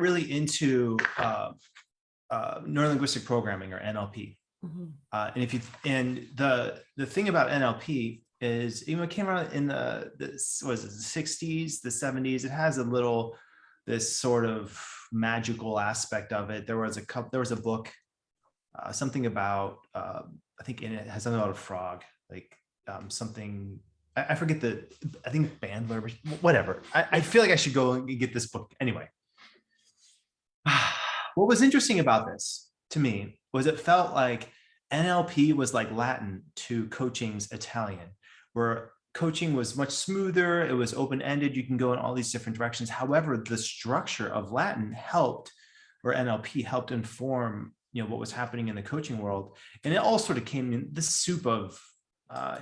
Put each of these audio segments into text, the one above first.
really into neurolinguistic programming, or NLP. And the thing about NLP is, even it came around in the 60s, the 70s. It has this sort of magical aspect of it. There was a book, something about I think in it has something about a frog, like something. I forget I think Bandler, whatever. I feel like I should go and get this book anyway. What was interesting about this to me was it felt like NLP was like Latin to coaching's Italian, where coaching was much smoother. It was open-ended. You can go in all these different directions. However, the structure of Latin or NLP helped inform, what was happening in the coaching world. And it all sort of came in this soup of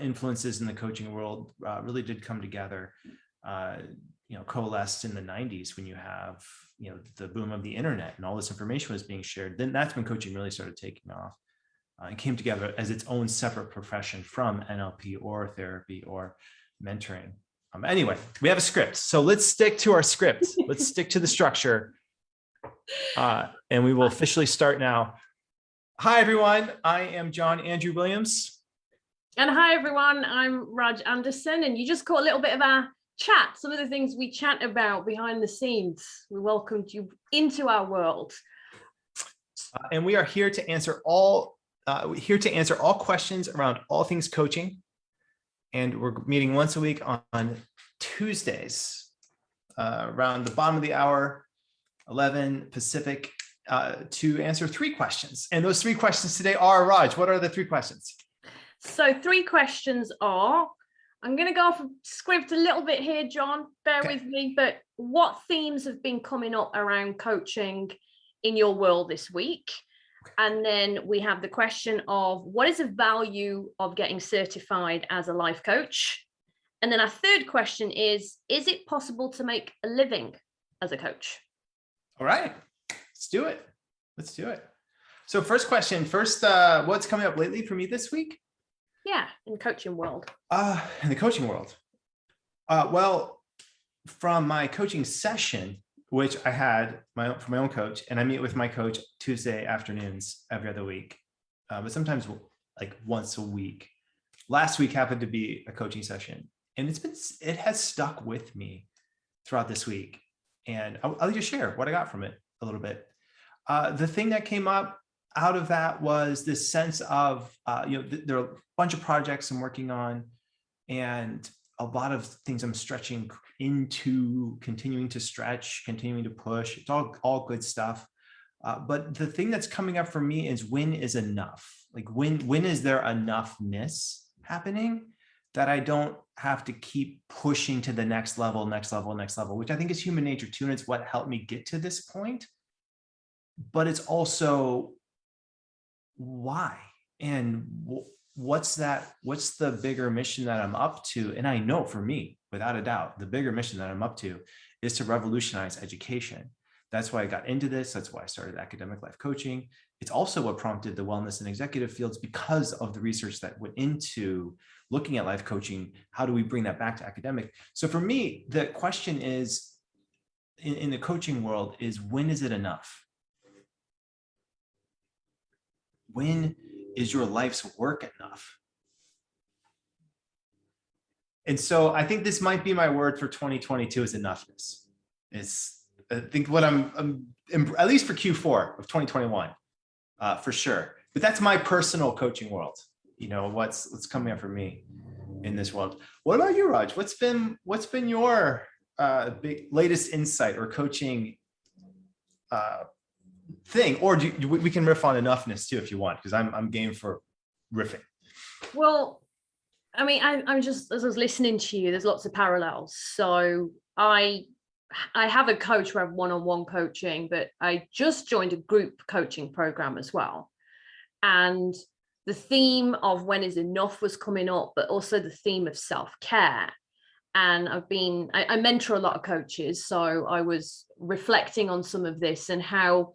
influences in the coaching world, really did come together, coalesced in the 90s when you have, the boom of the internet and all this information was being shared. Then that's when coaching really started taking off. It came together as its own separate profession from NLP or therapy or mentoring. Anyway, we have a script. So let's stick to our script. Let's stick to the structure. And we will officially start now. Hi, everyone. I am John Andrew Williams. And hi, everyone. I'm Raj Anderson. And you just caught a little bit of our chat, some of the things we chat about behind the scenes. We welcomed you into our world. And we are here to answer all questions around all things coaching. And we're meeting once a week on Tuesdays, around the bottom of the hour, 11 Pacific, to answer 3 questions. And those 3 questions today are, Raj, what are the 3 questions? So 3 questions are, I'm going to go off script a little bit here, John, bear with me, but what themes have been coming up around coaching in your world this week? And then we have the question of, what is the value of getting certified as a life coach? And then our third question is it possible to make a living as a coach? All right, let's do it. So what's coming up lately for me this week? Yeah, in the coaching world. In the coaching world. Well, from my coaching session, which I had for my own coach, and I meet with my coach Tuesday afternoons every other week, but sometimes like once a week. Last week happened to be a coaching session, and it has stuck with me throughout this week. And I'll just share what I got from it a little bit. The thing that came up out of that was this sense of, there are a bunch of projects I'm working on, and a lot of things I'm stretching into, continuing to stretch, continuing to push. It's all good stuff. But the thing that's coming up for me is, when is enough? Like when is there enoughness happening that I don't have to keep pushing to the next level, which I think is human nature too. And it's what helped me get to this point. But it's also why, and what's the bigger mission that I'm up to? And I know for me, without a doubt, the bigger mission that I'm up to is to revolutionize education. That's why I got into this. That's why I started academic life coaching. It's also what prompted the wellness and executive fields, because of the research that went into looking at life coaching. How do we bring that back to academic? So for me, the question is, in the coaching world, is, when is it enough? When is your life's work enough? And so I think this might be my word for 2022 is enoughness. I think what I'm at least for Q4 of 2021, for sure. But that's my personal coaching world. What's coming up for me in this world. What about you, Raj? What's been your big latest insight or coaching thing? Or we can riff on enoughness too if you want, because I'm game for riffing. Well, I mean, I'm just, as I was listening to you, there's lots of parallels. So I have a coach where I have one-on-one coaching, but I just joined a group coaching program as well. And the theme of when is enough was coming up, but also the theme of self-care. And I mentor a lot of coaches. So I was reflecting on some of this and how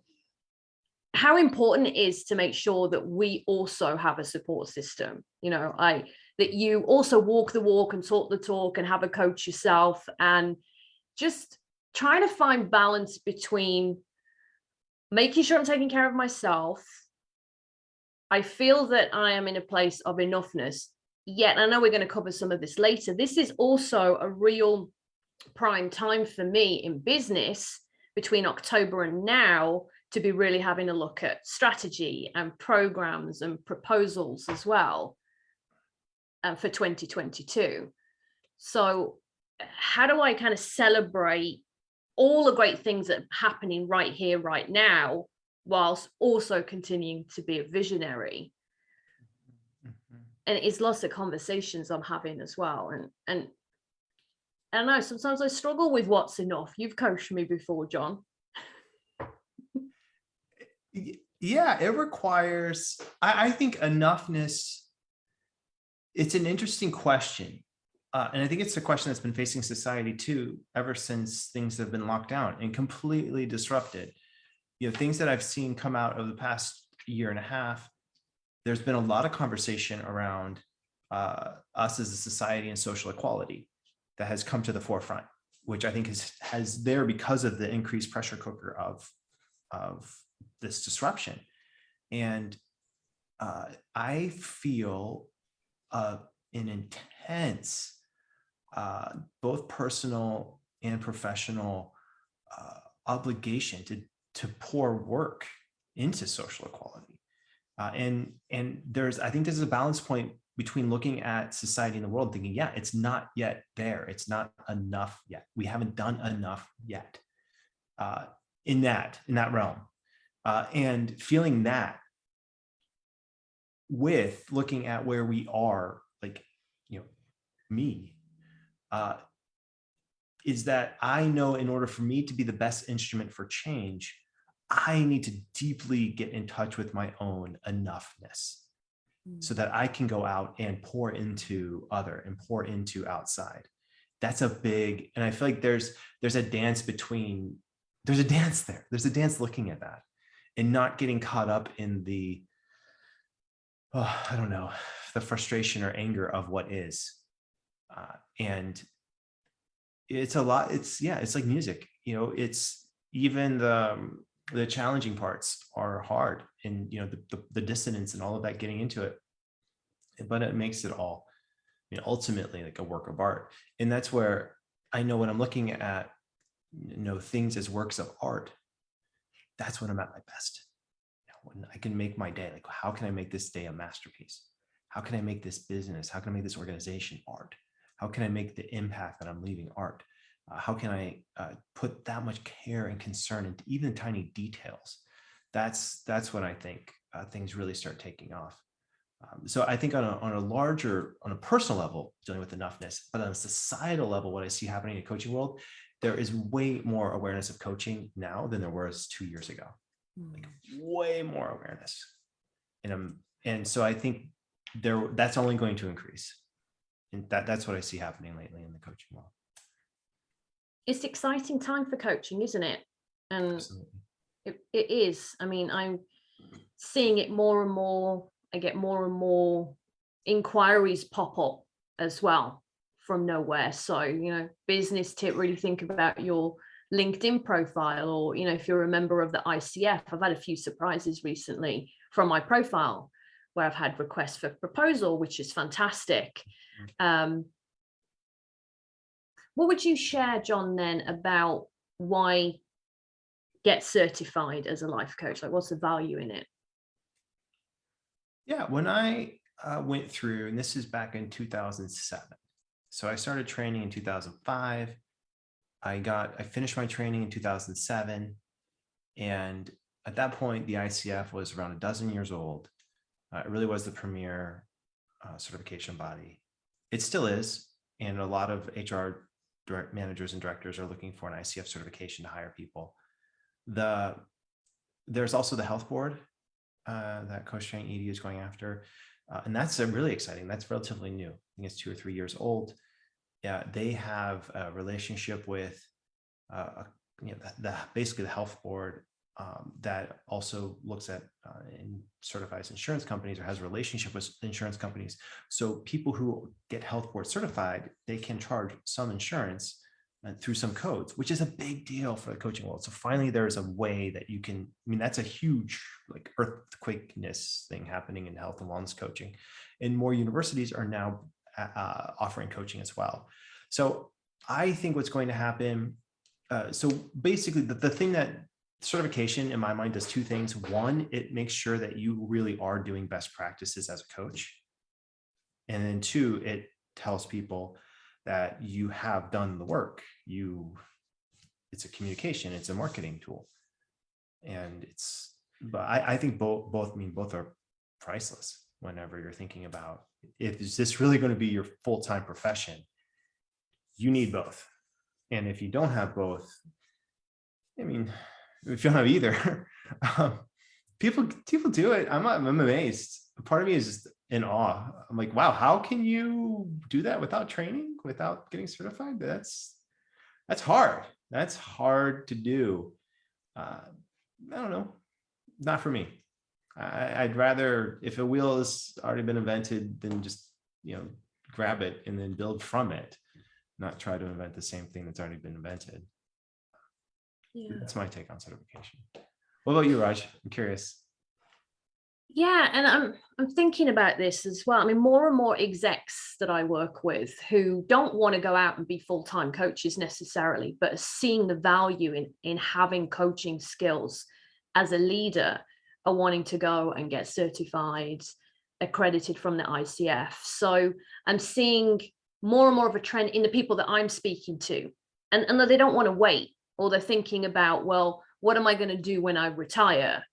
important it is to make sure that we also have a support system, that you also walk the walk and talk the talk and have a coach yourself, and just trying to find balance between making sure I'm taking care of myself. I feel that I am in a place of enoughness. Yet, I know we're going to cover some of this later. This is also a real prime time for me in business between October and now to be really having a look at strategy and programs and proposals as well for 2022. So how do I kind of celebrate all the great things that are happening right here, right now, whilst also continuing to be a visionary? And it's lots of conversations I'm having as well. And I don't know, sometimes I struggle with what's enough. You've coached me before, John. Yeah, it requires, I think enoughness, it's an interesting question. And I think it's a question that's been facing society too, ever since things have been locked down and completely disrupted. Things that I've seen come out of the past year and a half, there's been a lot of conversation around us as a society and social equality that has come to the forefront, which I think has there because of the increased pressure cooker of this disruption. And I feel an intense, both personal and professional obligation to pour work into social equality. And I think there's a balance point between looking at society and the world thinking, yeah, it's not yet there. It's not enough yet. We haven't done enough yet in that realm. And feeling that with looking at where we are, like, me, is that I know in order for me to be the best instrument for change, I need to deeply get in touch with my own enoughness so that I can go out and pour into other and pour into outside. That's a big, and I feel like there's a dance there's a dance there. There's a dance looking at that and not getting caught up in the, I don't know, the frustration or anger of what is. And it's a lot, it's like music, it's even the challenging parts are hard, and the dissonance and all of that getting into it, but it makes it all ultimately like a work of art. And that's where I know when I'm looking at things as works of art, that's when I'm at my best. When I can make my day, like, how can I make this day a masterpiece? How can I make this business, how can I make this organization art? How can I make the impact that I'm leaving art? How can I put that much care and concern into even tiny details? That's when I think things really start taking off. So I think on a personal level, dealing with enoughness, but on a societal level, what I see happening in the coaching world, there is way more awareness of coaching now than there was 2 years ago. Like way more awareness. And so I think that's only going to increase. And that's what I see happening lately in the coaching world. It's exciting time for coaching, isn't it? And Absolutely. It is. I mean, I'm seeing it more and more. I get more and more inquiries pop up as well from nowhere. So, business tip, really think about your LinkedIn profile, or, if you're a member of the ICF, I've had a few surprises recently from my profile where I've had requests for proposal, which is fantastic. What would you share, John, then about why get certified as a life coach? Like, what's the value in it? Yeah, when I went through, and this is back in 2007. So I started training in 2005. I finished my training in 2007. And at that point, the ICF was around a dozen years old. It really was the premier certification body. It still is. And a lot of HR managers and directors are looking for an ICF certification to hire people. There's also the health board that Training EDU is going after. And that's really exciting. That's relatively new. I think it's 2 or 3 years old. Yeah, they have a relationship with basically the health board that also looks at and certifies insurance companies, or has a relationship with insurance companies. So people who get health board certified, they can charge some insurance through some codes, which is a big deal for the coaching world. So finally, there's a way that you can, I mean, that's a huge like earthquakeness thing happening in health and wellness coaching. And more universities are now offering coaching as well. So I think what's going to happen, so basically the thing that certification in my mind does two things. One, it makes sure that you really are doing best practices as a coach. And then two, it tells people that you have done the work. It's a communication, it's a marketing tool. And but I think both are priceless whenever you're thinking about, is this really going to be your full-time profession? You need both. And if you don't have both, I mean, if you don't have either, people do it. I'm amazed. Part of me is just in awe. I'm like, wow, how can you do that without training, without getting certified? That's hard. That's hard to do. I don't know. Not for me. I'd rather, if a wheel has already been invented, then just, grab it and then build from it, not try to invent the same thing that's already been invented. Yeah. That's my take on certification. What about you, Raj? I'm curious. Yeah, and I'm thinking about this as well. I mean, more and more execs that I work with who don't want to go out and be full-time coaches necessarily, but are seeing the value in having coaching skills as a leader, are wanting to go and get certified, accredited from the ICF. So I'm seeing more and more of a trend in the people that I'm speaking to, and they don't want to wait, or they're thinking about, well, what am I going to do when I retire?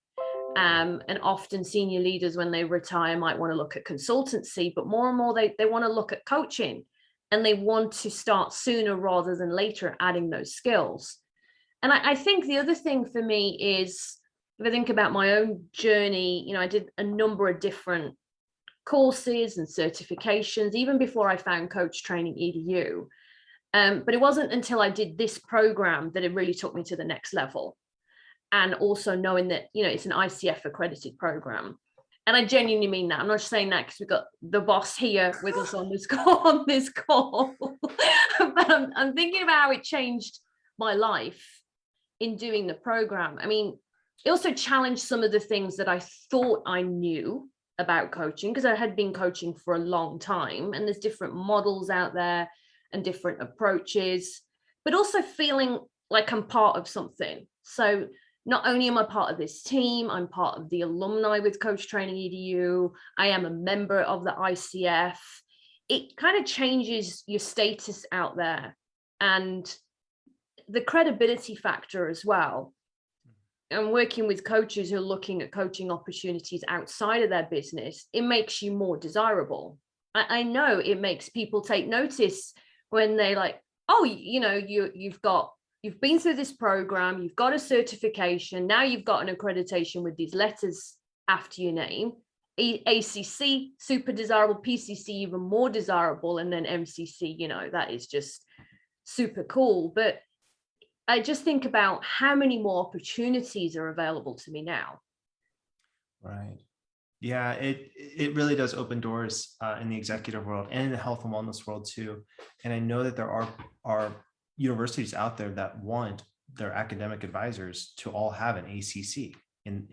And often senior leaders, when they retire, might want to look at consultancy, but more and more they want to look at coaching, and they want to start sooner rather than later adding those skills. And I think the other thing for me is, if I think about my own journey, I did a number of different courses and certifications, even before I found Training EDU. But it wasn't until I did this program that it really took me to the next level. And also knowing that, it's an ICF accredited program. And I genuinely mean that. I'm not just saying that because we've got the boss here with us on this call. But I'm thinking about how it changed my life in doing the program. I mean, it also challenged some of the things that I thought I knew about coaching, because I had been coaching for a long time, and there's different models out there and different approaches, but also feeling like I'm part of something. So not only am I part of this team, I'm part of the alumni with Training EDU. I am a member of the ICF. It kind of changes your status out there, and the credibility factor as well. And working with coaches who are looking at coaching opportunities outside of their business, it makes you more desirable. I know it makes people take notice when they like, oh, you've been through this program, you've got a certification, now you've got an accreditation with these letters after your name. ACC, super desirable, PCC, even more desirable, and then MCC, that is just super cool. But I just think about how many more opportunities are available to me now. Right. Yeah, it really does open doors in the executive world and in the health and wellness world too. And I know that there are universities out there that want their academic advisors to all have an ACC, and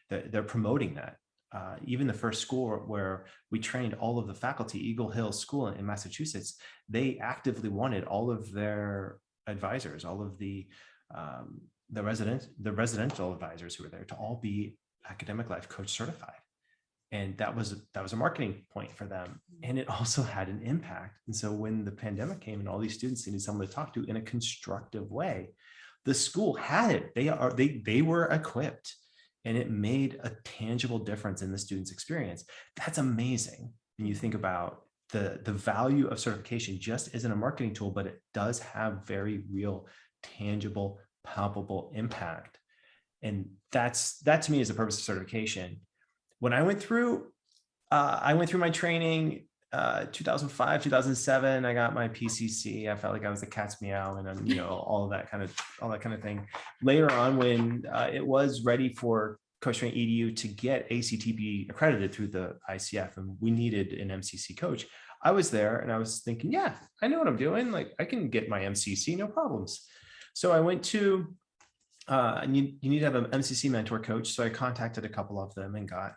they're promoting that. Even the first school where we trained all of the faculty, Eagle Hill School in Massachusetts, they actively wanted all of their advisors, all of the residential advisors who were there, to all be academic life coach certified. And that was a marketing point for them. And it also had an impact. And so when the pandemic came and all these students needed someone to talk to in a constructive way, the school had it. They were equipped, and it made a tangible difference in the students' experience. That's amazing. When you think about the value of certification, just isn't a marketing tool, but it does have very real, tangible, palpable impact. And that to me is the purpose of certification. When I went through my training, 2005, 2007, I got my PCC. I felt like I was the cat's meow, and all that kind of thing. Later on, when it was ready for Training EDU to get ACTP accredited through the ICF, and we needed an MCC coach, I was there and I was thinking, yeah, I know what I'm doing. Like I can get my MCC, no problems. So I went to, and you need to have an MCC mentor coach. So I contacted a couple of them and got,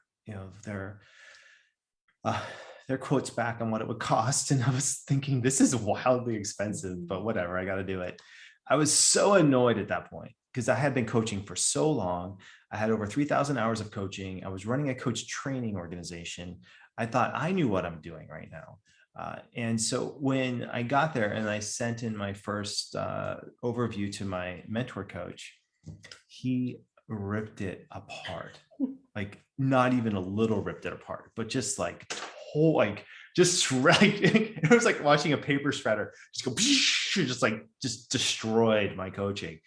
their quotes back on what it would cost. And I was thinking, this is wildly expensive, but whatever, I got to do it. I was so annoyed at that point because I had been coaching for so long. I had over 3,000 hours of coaching. I was running a coach training organization. I thought I knew what I'm doing right now. And so when I got there and I sent in my first overview to my mentor coach, he ripped it apart. Like not even a little ripped it apart, but just like whole, like just it was like watching a paper shredder just go, just destroyed my coaching.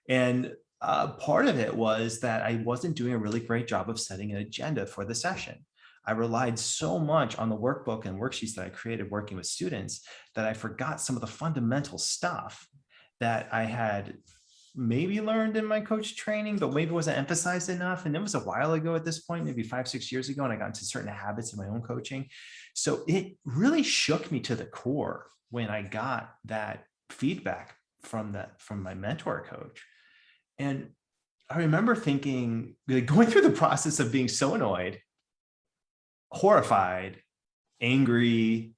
And part of it was that I wasn't doing a really great job of setting an agenda for the session. I relied so much on the workbook and worksheets that I created working with students that I forgot some of the fundamental stuff that I had maybe learned in my coach training, but maybe wasn't emphasized enough. And it was a while ago at this point, maybe 5-6 years ago, and I got into certain habits in my own coaching. So it really shook me to the core when I got that feedback from my mentor coach. And I remember thinking, like, going through the process of being so annoyed, horrified, angry,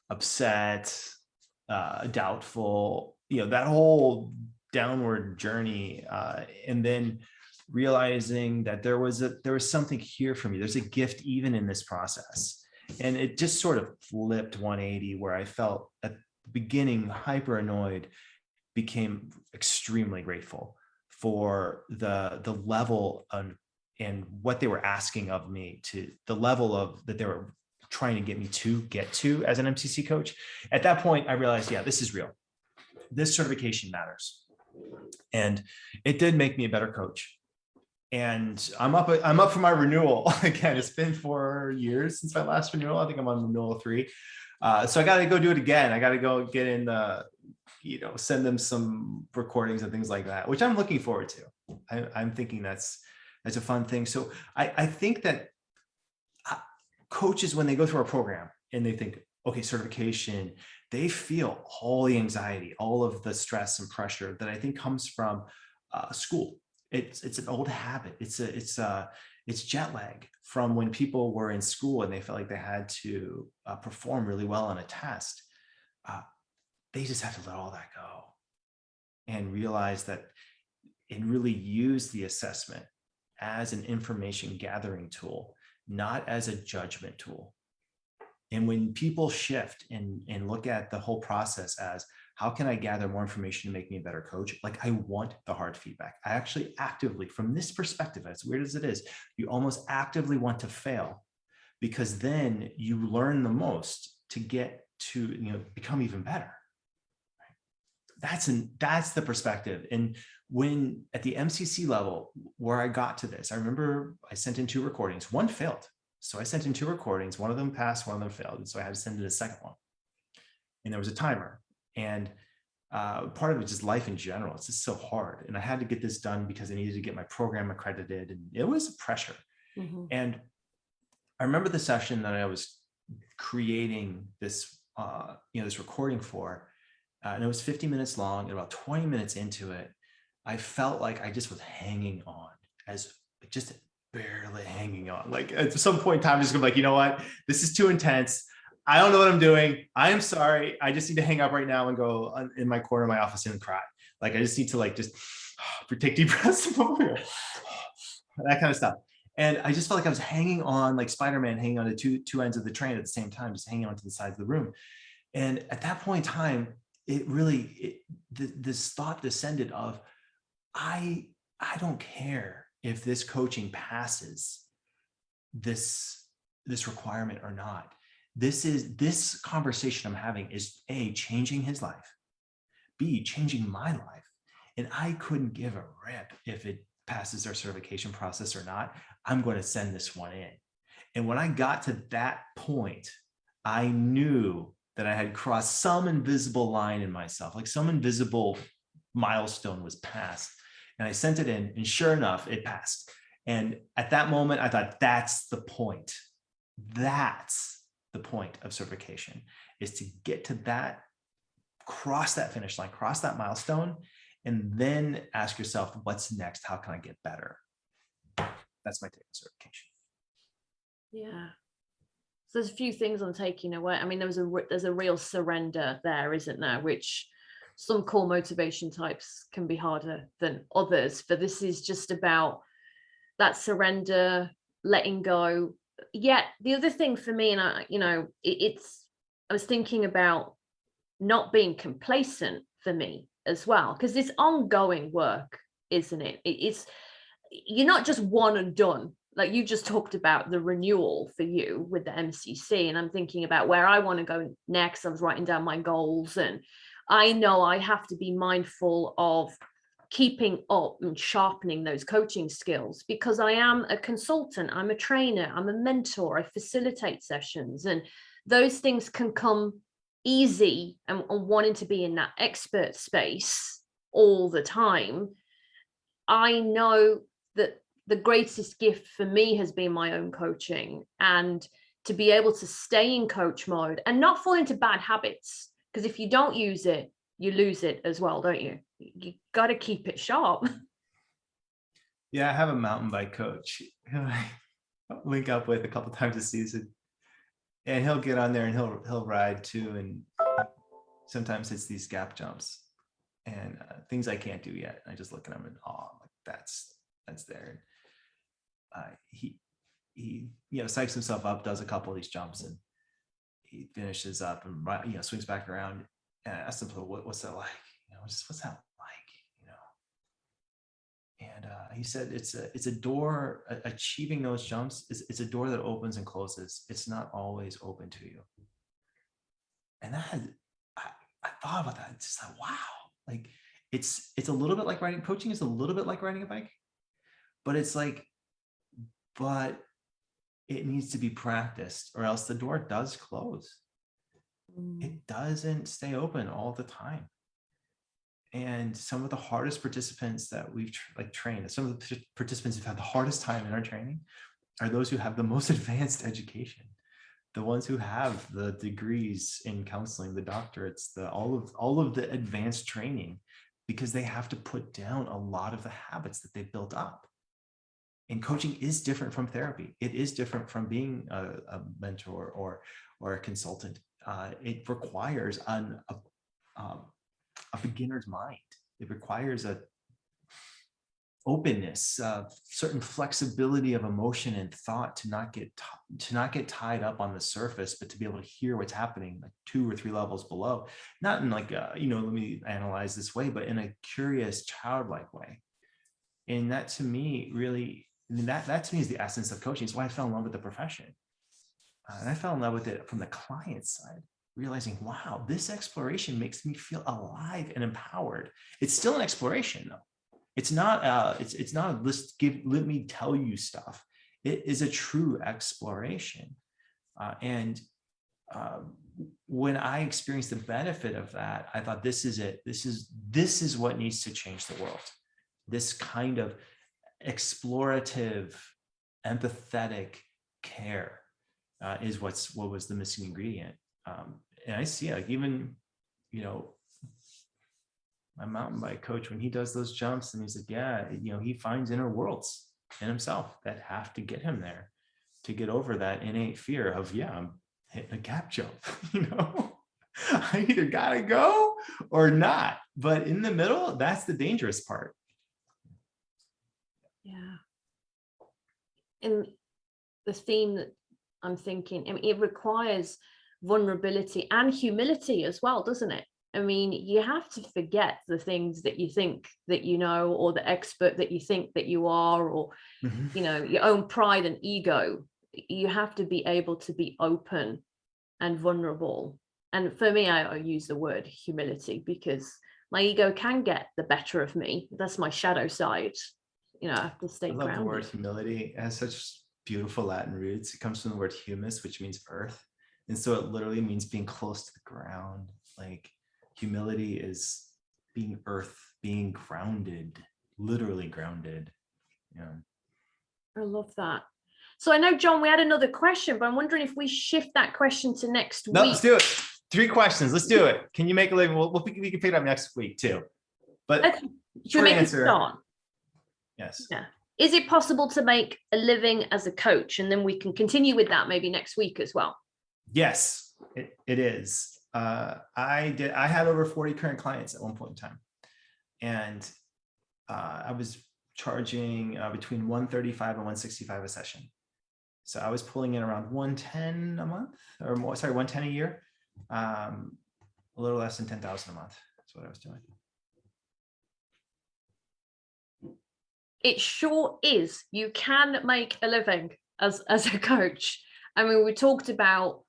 upset, doubtful, that whole downward journey, and then realizing that there was something here for me. There's a gift even in this process. And it just sort of flipped 180, where I felt at the beginning hyper annoyed, became extremely grateful for the level of, and what they were asking of me, to the level of that they were trying to get to as an MCC coach. At that point, I realized, yeah, this is real. This certification matters. And it did make me a better coach. And I'm up for my renewal again. It's been 4 years since my last renewal. I think I'm on renewal 3. So I got to go do it again. I got to go get in the, send them some recordings and things like that, which I'm looking forward to. I'm thinking that's a fun thing. So I think that coaches, when they go through our program and they think, okay, certification, they feel all the anxiety, all of the stress and pressure that I think comes from school. It's an old habit. It's jet lag from when people were in school and they felt like they had to perform really well on a test. They just have to let all that go and realize that, and really use the assessment as an information gathering tool, not as a judgment tool. And when people shift and look at the whole process as, how can I gather more information to make me a better coach? Like, I want the hard feedback. I actually actively, from this perspective, as weird as it is, you almost actively want to fail, because then you learn the most to get to, become even better. That's the perspective. And when at the MCC level, where I got to this, I remember I sent in 2 recordings. One failed. So I sent in 2 recordings. One of them passed, one of them failed. And so I had to send in a second one. And there was a timer. And part of it is just life in general. It's just so hard. And I had to get this done because I needed to get my program accredited. And it was pressure. Mm-hmm. And I remember the session that I was creating this, this recording for, and it was 50 minutes long. And about 20 minutes into it, I felt like I just was hanging on, as just barely hanging on. Like at some point in time, I'm just gonna be like, you know what? This is too intense. I don't know what I'm doing. I'm sorry. I just need to hang up right now and go in my corner of my office and cry. Like, I just need to just take deep breaths, that kind of stuff. And I just felt like I was hanging on, like Spider-Man hanging on to two ends of the train at the same time, just hanging on to the sides of the room. And at that point in time, it really, this thought descended of, I don't care if this coaching passes this requirement or not. This conversation I'm having is A, changing his life, B, changing my life. And I couldn't give a rip if it passes their certification process or not. I'm going to send this one in. And when I got to that point, I knew that I had crossed some invisible line in myself, like some invisible milestone was passed. And I sent it in, and sure enough, it passed. And at that moment, I thought, that's the point. That's the point of certification. is to get to that, cross that finish line, cross that milestone, and then ask yourself, what's next? How can I get better? That's my take on certification. Yeah. So there's a few things I'm taking away. I mean, there's a real surrender there, isn't there? Which some core motivation types can be harder than others, but this is just about that surrender, letting go. Yet the other thing for me, and I was thinking about not being complacent for me as well, because it's ongoing work, isn't it? You're not just one and done. Like you just talked about the renewal for you with the MCC, and I'm thinking about where I want to go next. I was writing down my goals, and I know I have to be mindful of keeping up and sharpening those coaching skills, because I am a consultant, I'm a trainer, I'm a mentor, I facilitate sessions, and those things can come easy, and wanting to be in that expert space all the time. I know that the greatest gift for me has been my own coaching, and to be able to stay in coach mode and not fall into bad habits, because if you don't use it, you lose it as well, don't you? You got to keep it sharp. Yeah, I have a mountain bike coach who I link up with a couple times a season, and he'll get on there and he'll ride too, and sometimes it's these gap jumps and things I can't do yet. I just look at him and like that's there. He psychs himself up, does a couple of these jumps, and he finishes up and swings back around. And I asked him, what's that like? What's that like? And he said it's a door. Achieving those jumps it's a door that opens and closes. It's not always open to you. And I thought about that. It's just like, wow, like it's a little bit like riding. Coaching is a little bit like riding a bike, but it needs to be practiced, or else the door does close. It doesn't stay open all the time. And some of the hardest participants that we've trained, some of the participants who've had the hardest time in our training are those who have the most advanced education, the ones who have the degrees in counseling, the doctorates, all of the advanced training, because they have to put down a lot of the habits that they've built up. And coaching is different from therapy. It is different from being a mentor or a consultant. It requires a beginner's mind. It requires a openness, certain flexibility of emotion and thought to not get tied up on the surface, but to be able to hear what's happening like 2 or 3 levels below. Not in like let me analyze this way, but in a curious, childlike way. And that to me really, that to me is the essence of coaching. It's why I fell in love with the profession. And I fell in love with it from the client side, realizing, wow, this exploration makes me feel alive and empowered. It's still an exploration though. It's not it's not a let me tell you stuff. It is a true exploration. And when I experienced the benefit of that, I thought, this is it. This is what needs to change the world. This kind of explorative, empathetic care is what was the missing ingredient. And I see, like, even my mountain bike coach, when he does those jumps, and he's like, yeah, he finds inner worlds in himself that have to get him there, to get over that innate fear of, I'm hitting a gap jump. I either gotta go or not, but in the middle, that's the dangerous part. Yeah. And the theme that I'm thinking, I mean, it requires vulnerability and humility as well, doesn't it? I mean, you have to forget the things that you think that you know, or the expert that you think that you are, or your own pride and ego. You have to be able to be open and vulnerable. And for me, I use the word humility because my ego can get the better of me. That's my shadow side. I have to stay grounded. I love the word humility. It has such beautiful Latin roots. It comes from the word humus, which means earth. And so it literally means being close to the ground. Like, humility is being earth, being grounded, literally grounded. I love that. So I know, John, we had another question, but I'm wondering if we shift that question to next week. Let's do it. 3 questions. Let's do it. Can you make a living? We can pick it up next week too. But Should we make a answer, start? yes. Yeah. Is it possible to make a living as a coach? And then we can continue with that maybe next week as well. Yes, it is. I had over 40 current clients at one point in time. And I was charging between 135 and 165 a session. So I was pulling in around 110 a month or more, sorry, 110 a year. A little less than 10,000 a month. That's what I was doing. It sure is. You can make a living as a coach. I mean, we talked about,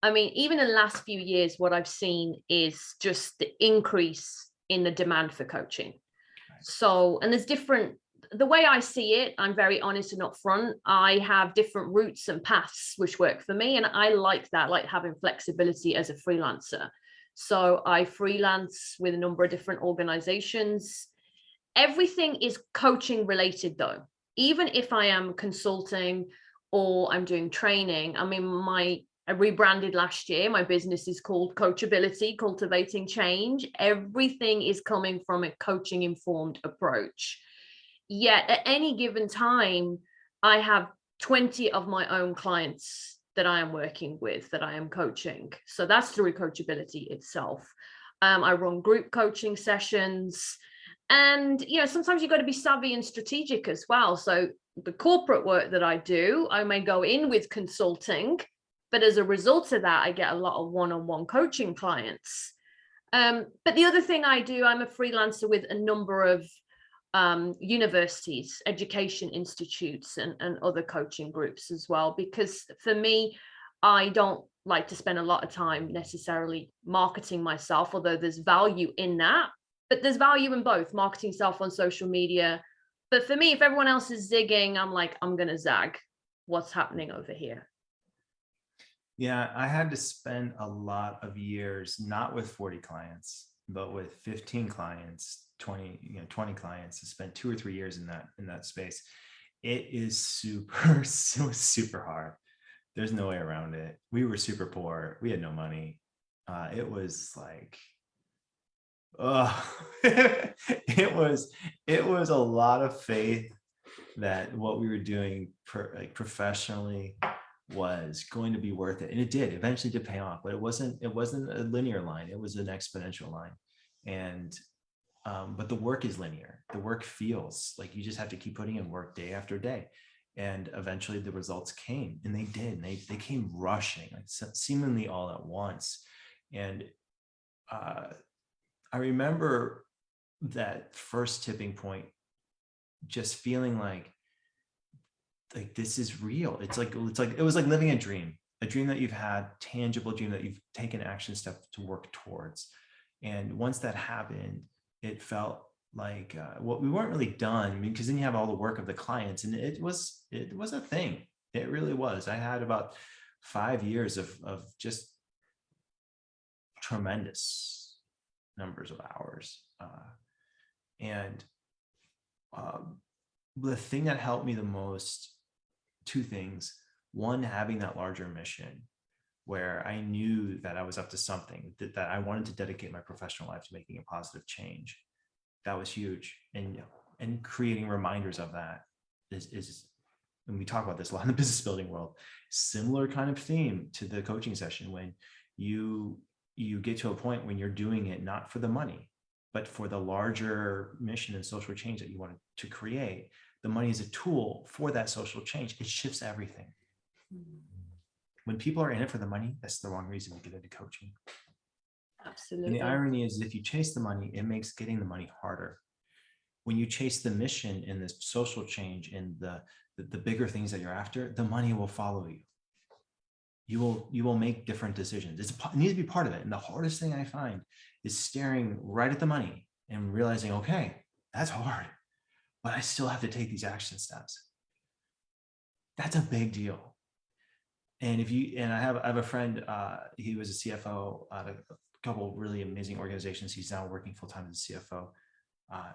even in the last few years, what I've seen is just the increase in the demand for coaching. So, and there's different, the way I see it, I'm very honest and upfront. I have different routes and paths which work for me. And I like that, like having flexibility as a freelancer. So I freelance with a number of different organizations. Everything is coaching related though. Even if I am consulting or I'm doing training, I rebranded last year. My business is called Coachability, Cultivating Change. Everything is coming from a coaching informed approach. Yet at any given time, I have 20 of my own clients that I am working with, that I am coaching. So that's through Coachability itself. I run group coaching sessions. And, sometimes you've got to be savvy and strategic as well. So the corporate work that I do, I may go in with consulting, but as a result of that, I get a lot of one-on-one coaching clients. But the other thing I do, I'm a freelancer with a number of universities, education institutes, and other coaching groups as well, because for me, I don't like to spend a lot of time necessarily marketing myself, although there's value in that. But there's value in both, marketing self on social media. But for me, if everyone else is zigging, I'm like, I'm going to zag. What's happening over here? Yeah, I had to spend a lot of years, not with 40 clients, but with 15 clients, 20 clients. I spent 2 or 3 years in that space. It is super hard. There's no way around it. We were super poor. We had no money. It was like, it was a lot of faith that what we were doing professionally was going to be worth it, and it did eventually pay off. But it wasn't a linear line; it was an exponential line. And but the work is linear. The work feels like you just have to keep putting in work day after day, and eventually the results came, and they did. And they came rushing, like seemingly all at once. And I remember that first tipping point, just feeling like this is real. It was like living a dream that you've had, tangible dream that you've taken action steps to work towards. And once that happened, it felt like what we weren't really done, because then you have all the work of the clients, and it was a thing. It really was. I had about 5 years of just tremendous numbers of hours. And the thing that helped me the most, 2 things. One, having that larger mission where I knew that I was up to something, that I wanted to dedicate my professional life to making a positive change. That was huge. And creating reminders of that is, and we talk about this a lot in the business building world, similar kind of theme to the coaching session. When you get to a point when you're doing it not for the money, but for the larger mission and social change that you want to create. The money is a tool for that social change. It shifts everything. When people are in it for the money, that's the wrong reason to get into coaching. Absolutely. And the irony is, if you chase the money, it makes getting the money harder. When you chase the mission and this social change and the bigger things that you're after, the money will follow you. You will make different decisions. It needs to be part of it. And the hardest thing I find is staring right at the money and realizing, okay, that's hard, but I still have to take these action steps. That's a big deal. And I have a friend, he was a CFO at a couple of really amazing organizations. He's now working full-time as a CFO.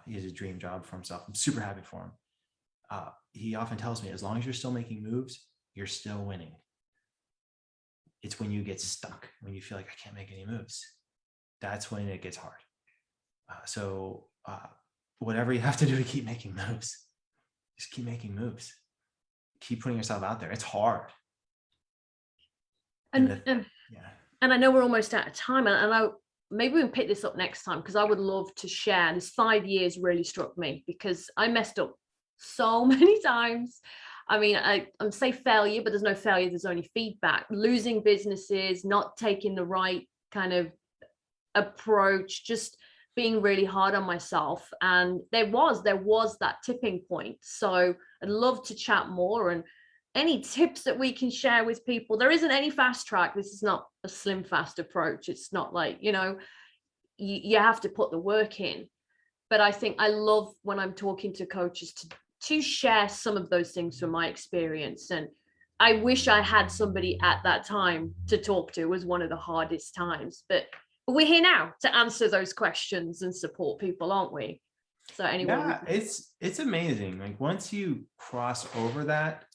He has a dream job for himself. I'm super happy for him. He often tells me, as long as you're still making moves, you're still winning. It's when you get stuck, when you feel like I can't make any moves. That's when it gets hard. So whatever you have to do to keep making moves, just keep making moves. Keep putting yourself out there. It's hard. And yeah. And I know we're almost out of time, and maybe we can pick this up next time, because I would love to share. This 5 years really struck me because I messed up so many times. I mean, I'm say failure, but there's no failure. There's only feedback. Losing businesses, not taking the right kind of approach, just being really hard on myself. And there was that tipping point. So I'd love to chat more, and any tips that we can share with people. There isn't any fast track. This is not a slim fast approach. It's not like, you have to put the work in. But I think I love when I'm talking to coaches to share some of those things from my experience. And I wish I had somebody at that time to talk to. It was one of the hardest times, but we're here now to answer those questions and support people, aren't we? So anyway, yeah, it's amazing. Like once you cross over that,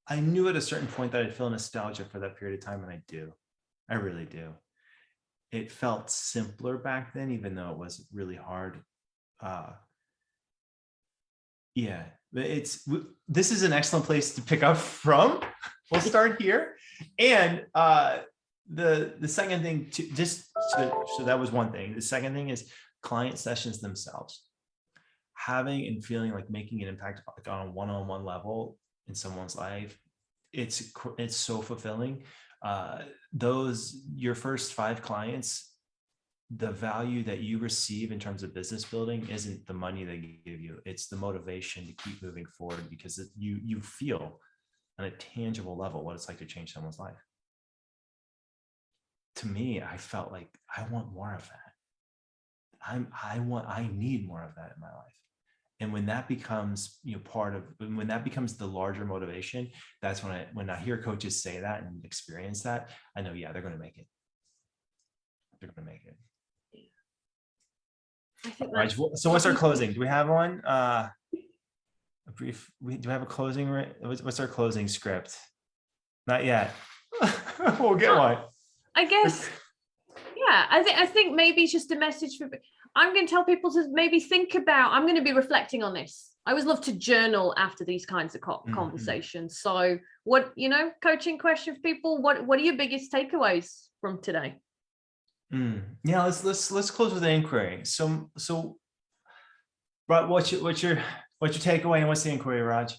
I knew at a certain point that I'd feel nostalgia for that period of time, and I do. I really do. It felt simpler back then, even though it was really hard. Yeah, this is an excellent place to pick up from. We'll start here. And the second thing, so that was one thing. The second thing is client sessions themselves. Having and feeling like making an impact like on a one-on-one level in someone's life, it's so fulfilling. Your first 5 clients, the value that you receive in terms of business building isn't the money they give you, it's the motivation to keep moving forward, because you feel on a tangible level what it's like to change someone's life. To me, I felt like I want more of that. I need more of that in my life. And when that becomes when that becomes the larger motivation, that's when I hear coaches say that and experience that, I know, yeah, they're going to make it. They're going to make it. I think Right, so what's our closing? Do we have one? Do we have a closing? What's our closing script? Not yet. We'll get one. I guess. Yeah, I think maybe it's just a message for. I'm going to tell people to maybe think about. I'm going to be reflecting on this. I always love to journal after these kinds of conversations. So, what coaching question for people? What are your biggest takeaways from today? Yeah, let's close with an inquiry. So, what's your takeaway, and what's the inquiry, Raj?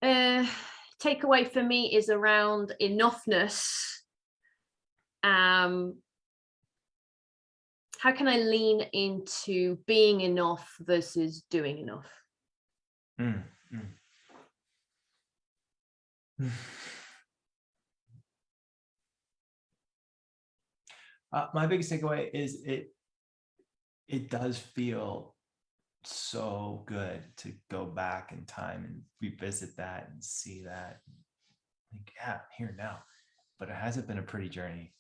Takeaway for me is around enoughness. How can I lean into being enough versus doing enough? My biggest takeaway is it does feel so good to go back in time and revisit that and see that. Like, yeah, I'm here now, but it hasn't been a pretty journey.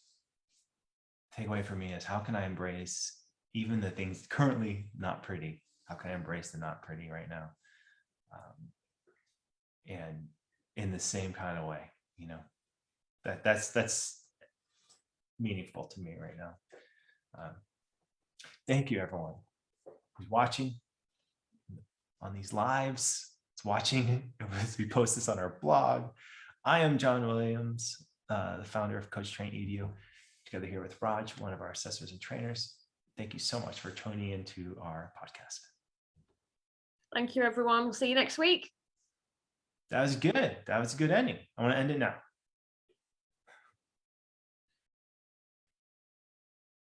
Takeaway for me is, how can I embrace even the things currently not pretty? How can I embrace the not pretty right now? And in the same kind of way, that's meaningful to me right now. Thank you, everyone who's watching on these lives. It's watching as we post this on our blog. I am John Williams, the founder of Train EDU, together here with Raj, one of our assessors and trainers. Thank you so much for tuning into our podcast. Thank you, everyone. We'll see you next week. That was good. That was a good ending. I want to end it now.